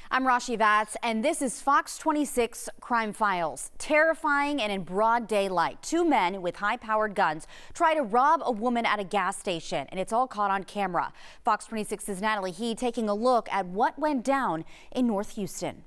I'm Rashi Vatz, and this is Fox 26 Crime Files. Terrifying and in broad daylight, two men with high-powered guns try to rob a woman at a gas station, and it's all caught on camera. Fox 26's Natalie He taking a look at what went down in North Houston.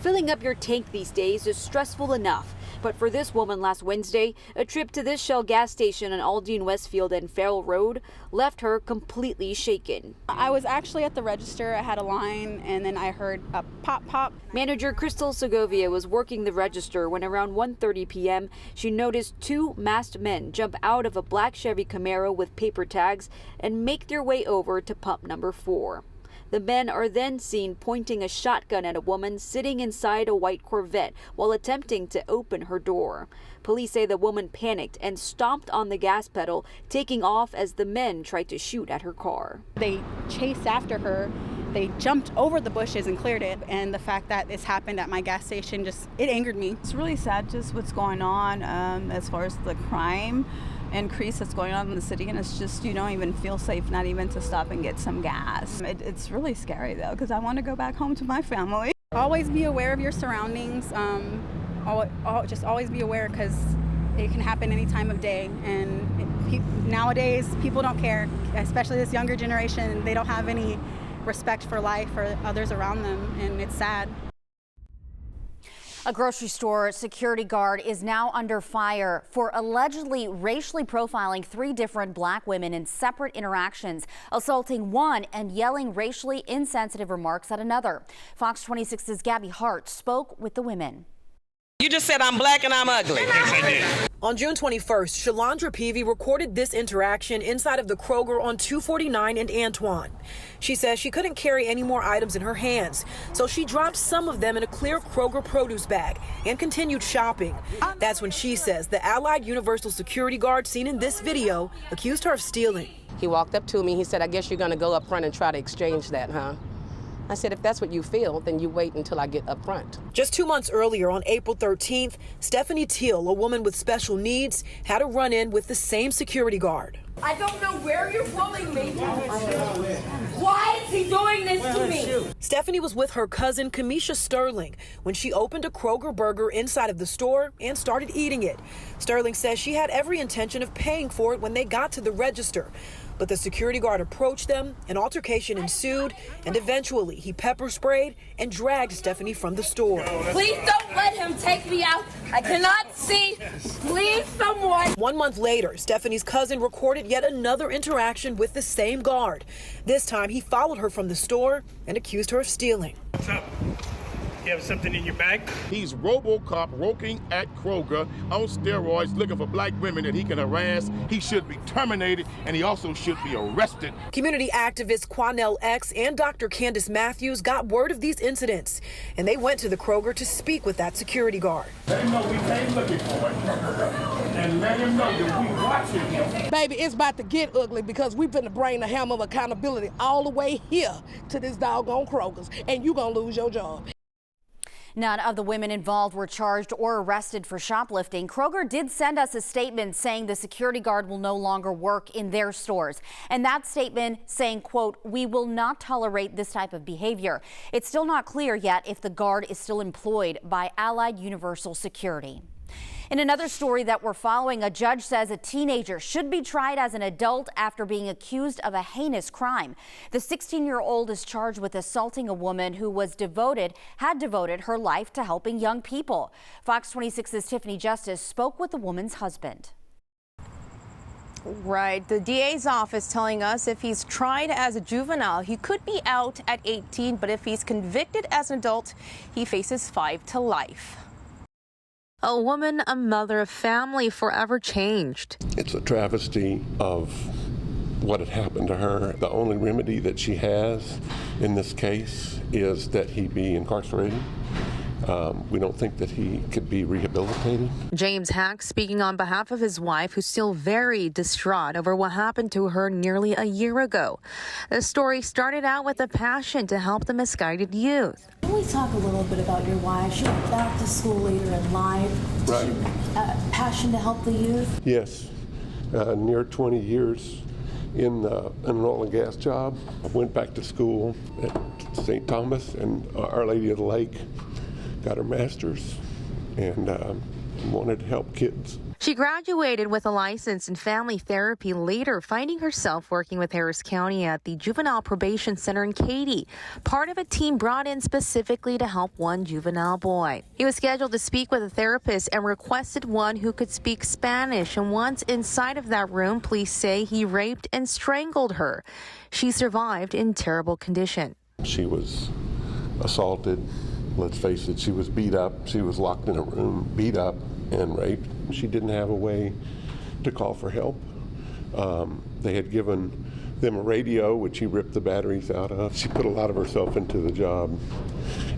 Filling up your tank these days is stressful enough. But for this woman last Wednesday, a trip to this Shell gas station on Aldine Westfield and Farrell Road left her completely shaken. I was actually at the register. I had a line, and then I heard a pop, pop. Manager Crystal Segovia was working the register when around 1:30 p.m. she noticed two masked men jump out of a black Chevy Camaro with paper tags and make their way over to pump number 4. The men are then seen pointing a shotgun at a woman sitting inside a white Corvette while attempting to open her door. Police say the woman panicked and stomped on the gas pedal, taking off as the men tried to shoot at her car. They chased after her. They jumped over the bushes and cleared it. And the fact that this happened at my gas station, it angered me. It's really sad just what's going on as far as the crime increase that's going on in the city, and it's just you don't even feel safe not even to stop and get some gas. It's really scary though, because I want to go back home to my family. Always be aware of your surroundings. Just always be aware, because it can happen any time of day, and nowadays people don't care, especially this younger generation. They don't have any respect for life or others around them, and it's sad. A grocery store security guard is now under fire for allegedly racially profiling 3 different black women in separate interactions, assaulting one and yelling racially insensitive remarks at another. Fox 26's Gabby Hart spoke with the women. You just said I'm black and I'm ugly. Yes, I did. On June 21st, Shalandra Peavy recorded this interaction inside of the Kroger on 249 and Antoine. She says she couldn't carry any more items in her hands, so she dropped some of them in a clear Kroger produce bag and continued shopping. That's when she says the Allied Universal security guard seen in this video accused her of stealing. He walked up to me. He said, "I guess you're going to go up front and try to exchange that, huh?" I said, "If that's what you feel, then you wait until I get up front." Just 2 months earlier, on April 13th, Stephanie Teal, a woman with special needs, had a run-in with the same security guard. I don't know where you're pulling me. Why is he doing this to me? Stephanie was with her cousin, Kamisha Sterling, when she opened a Kroger burger inside of the store and started eating it. Sterling says she had every intention of paying for it when they got to the register. But the security guard approached them, an altercation ensued, and eventually he pepper sprayed and dragged Stephanie from the store. Please don't let him take me out. I cannot see. Please, someone. 1 month later, Stephanie's cousin recorded yet another interaction with the same guard. This time, he followed her from the store and accused her of stealing. What's up? You have something in your bag? He's RoboCop working at Kroger on steroids, looking for black women that he can harass. He should be terminated, and he also should be arrested. Community activist Quanell X and Dr. Candace Matthews got word of these incidents, and they went to the Kroger to speak with that security guard. Let him know we came looking for him, and let him know that we watching him. Baby, it's about to get ugly, because we're finna bring the hammer of accountability all the way here to this doggone Kroger's, and you gonna lose your job. None of the women involved were charged or arrested for shoplifting. Kroger did send us a statement saying the security guard will no longer work in their stores. And that statement saying, quote, "We will not tolerate this type of behavior." It's still not clear yet if the guard is still employed by Allied Universal Security. In another story that we're following, a judge says a teenager should be tried as an adult after being accused of a heinous crime. The 16-year-old is charged with assaulting a woman who had devoted her life to helping young people. Fox 26's Tiffany Justice spoke with the woman's husband. Right. The DA's office telling us if he's tried as a juvenile, he could be out at 18, but if he's convicted as an adult, he faces 5 to life. A woman, a mother, a family forever changed. It's a travesty of what had happened to her. The only remedy that she has in this case is that he be incarcerated. We don't think that he could be rehabilitated. James Hack speaking on behalf of his wife, who's still very distraught over what happened to her nearly a year ago. The story started out with a passion to help the misguided youth. Can we talk a little bit about your wife? She's a back to school leader in life. Right. Passion to help the youth? Yes. Near 20 years in an oil and gas job. I went back to school at St. Thomas and Our Lady of the Lake, got her master's, and wanted to help kids. She graduated with a license in family therapy, later finding herself working with Harris County at the Juvenile Probation Center in Katy, part of a team brought in specifically to help one juvenile boy. He was scheduled to speak with a therapist and requested one who could speak Spanish, and once inside of that room, police say he raped and strangled her. She survived in terrible condition. She was assaulted. Let's face it, she was beat up. She was locked in a room, beat up and raped. She didn't have a way to call for help. They had given them a radio, which he ripped the batteries out of. She put a lot of herself into the job,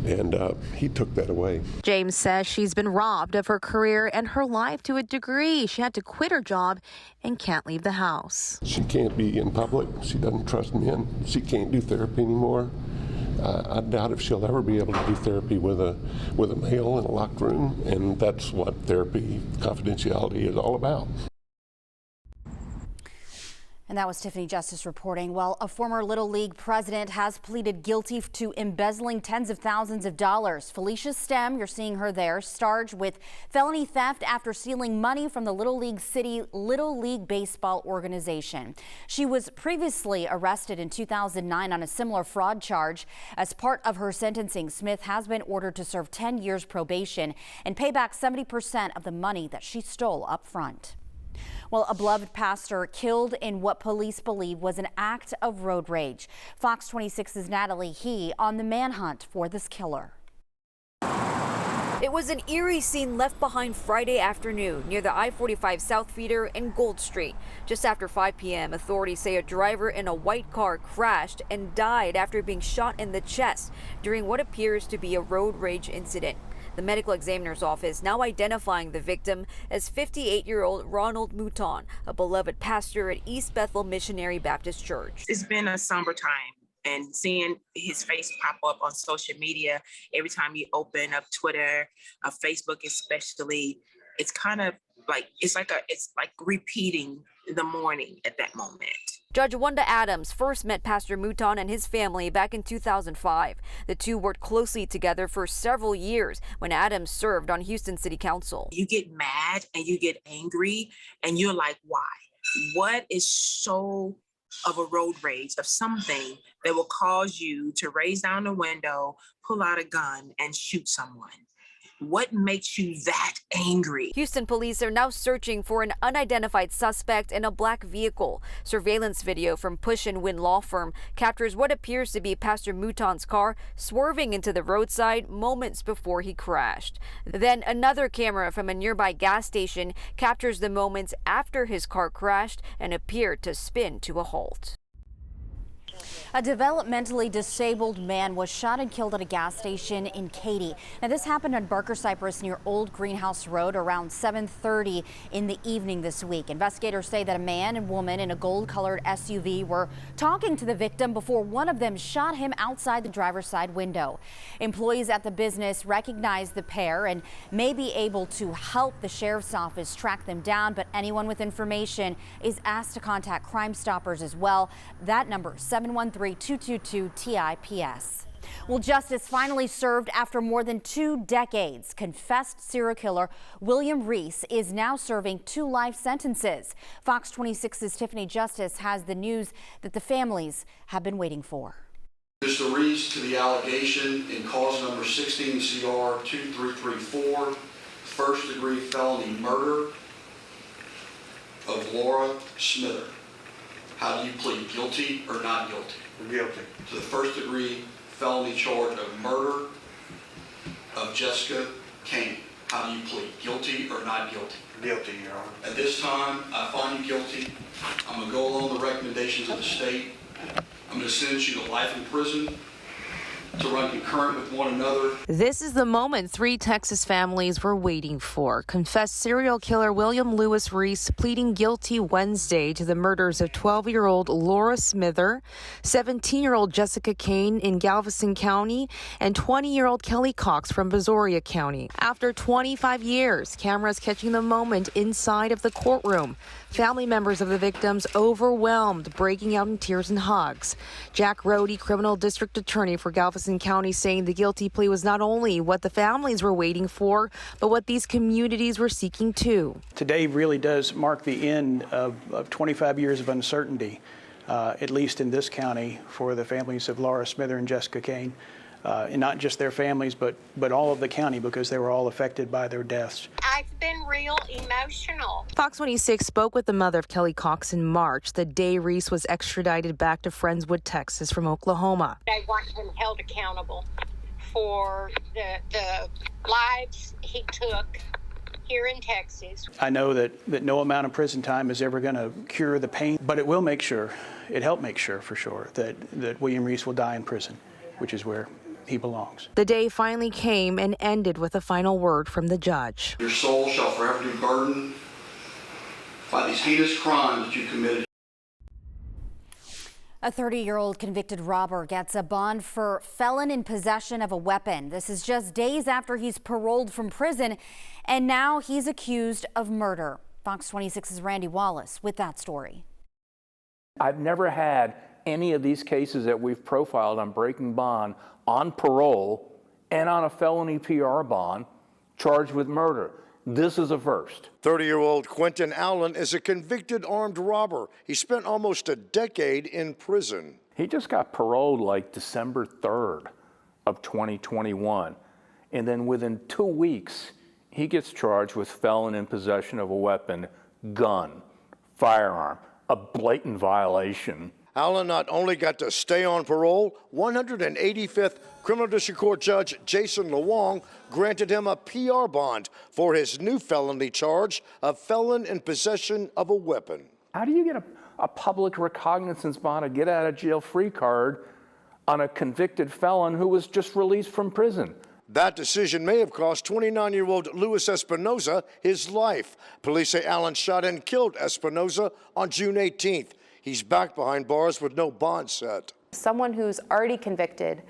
and he took that away. James says she's been robbed of her career and her life to a degree. She had to quit her job and can't leave the house. She can't be in public. She doesn't trust men. She can't do therapy anymore. I doubt if she'll ever be able to do therapy with a male in a locked room, and that's what therapy confidentiality is all about. And that was Tiffany Justice reporting. Well, a former Little League president has pleaded guilty to embezzling tens of thousands of dollars. Felicia Stem, you're seeing her there, charged with felony theft after stealing money from the Little League City Little League Baseball organization. She was previously arrested in 2009 on a similar fraud charge. As part of her sentencing, Smith has been ordered to serve 10 years probation and pay back 70% of the money that she stole up front. Well, a beloved pastor killed in what police believe was an act of road rage. Fox 26's Natalie He on the manhunt for this killer. It was an eerie scene left behind Friday afternoon near the I-45 South feeder and Gold Street. Just after 5 p.m., authorities say a driver in a white car crashed and died after being shot in the chest during what appears to be a road rage incident. The medical examiner's office now identifying the victim as 58-year-old Ronald Mouton, a beloved pastor at East Bethel Missionary Baptist Church. It's been a somber time, and seeing his face pop up on social media every time you open up Twitter, Facebook especially, it's kind of like it's like repeating the morning at that moment. Judge Wanda Adams first met Pastor Mouton and his family back in 2005. The two worked closely together for several years when Adams served on Houston City Council. You get mad and you get angry and you're like, why? What is so of a road rage of something that will cause you to raise down the window, pull out a gun and shoot someone? What makes you that angry? Houston police are now searching for an unidentified suspect in a black vehicle. Surveillance video from Push and Win law firm captures what appears to be Pastor Mouton's car swerving into the roadside moments before he crashed. Then another camera from a nearby gas station captures the moments after his car crashed and appeared to spin to a halt. A developmentally disabled man was shot and killed at a gas station in Katy. Now, this happened on Barker Cypress near Old Greenhouse Road around 7:30 in the evening this week. Investigators say that a man and woman in a gold-colored SUV were talking to the victim before one of them shot him outside the driver's side window. Employees at the business recognized the pair and may be able to help the sheriff's office track them down, but anyone with information is asked to contact Crime Stoppers as well. That number, 713-222-TIPS. Well, justice finally served after more than 2 decades. Confessed serial killer William Reese is now serving 2 life sentences. Fox 26's Tiffany Justice has the news that the families have been waiting for. Mr. Reese to the allegation in cause number 16 CR 2334, first-degree felony murder of Laura Smither. How do you plead, guilty or not guilty? Guilty. To the first-degree felony charge of murder of Jessica Kane. How do you plead, guilty or not guilty? Guilty, Your Honor. At this time, I find you guilty. I'm going to go along the recommendations of the state. I'm going to sentence you to life in prison to run concurrent with one another. This is the moment 3 Texas families were waiting for. Confessed serial killer William Lewis Reese pleading guilty Wednesday to the murders of 12-year-old Laura Smither, 17-year-old Jessica Kane in Galveston County, and 20-year-old Kelly Cox from Brazoria County. After 25 years, cameras catching the moment inside of the courtroom. Family members of the victims overwhelmed, breaking out in tears and hugs. Jack Rohde, criminal district attorney for Galveston County, saying the guilty plea was not only what the families were waiting for, but what these communities were seeking too. Today really does mark the end of 25 years of uncertainty, at least in this county, for the families of Laura Smither and Jessica Kane. And not just their families, but all of the county, because they were all affected by their deaths. I've been real emotional. Fox 26 spoke with the mother of Kelly Cox in March, the day Reese was extradited back to Friendswood, Texas from Oklahoma. I want him held accountable for the lives he took here in Texas. I know that no amount of prison time is ever going to cure the pain, but it will make sure, it helped make sure for sure, that William Reese will die in prison, which is where he belongs. The day finally came and ended with a final word from the judge. Your soul shall forever be burdened by these heinous crimes that you committed. A 30-year-old convicted robber gets a bond for felon in possession of a weapon. This is just days after he's paroled from prison, and now he's accused of murder. Fox 26's Randy Wallace with that story. I've never had any of these cases that we've profiled on breaking bond on parole and on a felony PR bond charged with murder. This is a first. 30-year-old Quentin Allen is a convicted armed robber. He spent almost a decade in prison. He just got paroled like December 3rd of 2021. And then within 2 weeks, he gets charged with felon in possession of a weapon, gun, firearm, a blatant violation. Allen not only got to stay on parole, 185th Criminal District Court Judge Jason Lawong granted him a PR bond for his new felony charge of felon in possession of a weapon. How do you get a public recognizance bond, a get out of jail free card on a convicted felon who was just released from prison? That decision may have cost 29-year-old Luis Espinoza his life. Police say Allen shot and killed Espinoza on June 18th. He's back behind bars with no bond set. Someone who's already convicted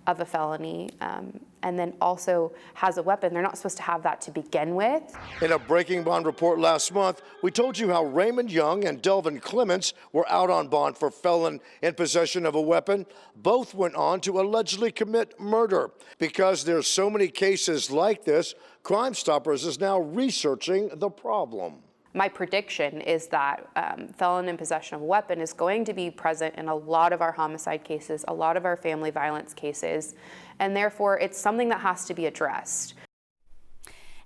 of a felony and then also has a weapon, they're not supposed to have that to begin with. In a breaking bond report last month, we told you how Raymond Young and Delvin Clements were out on bond for felon in possession of a weapon. Both went on to allegedly commit murder. Because there's so many cases like this, Crime Stoppers is now researching the problem. My prediction is that felon in possession of a weapon is going to be present in a lot of our homicide cases, a lot of our family violence cases, and therefore it's something that has to be addressed.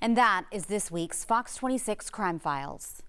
And that is this week's Fox 26 Crime Files.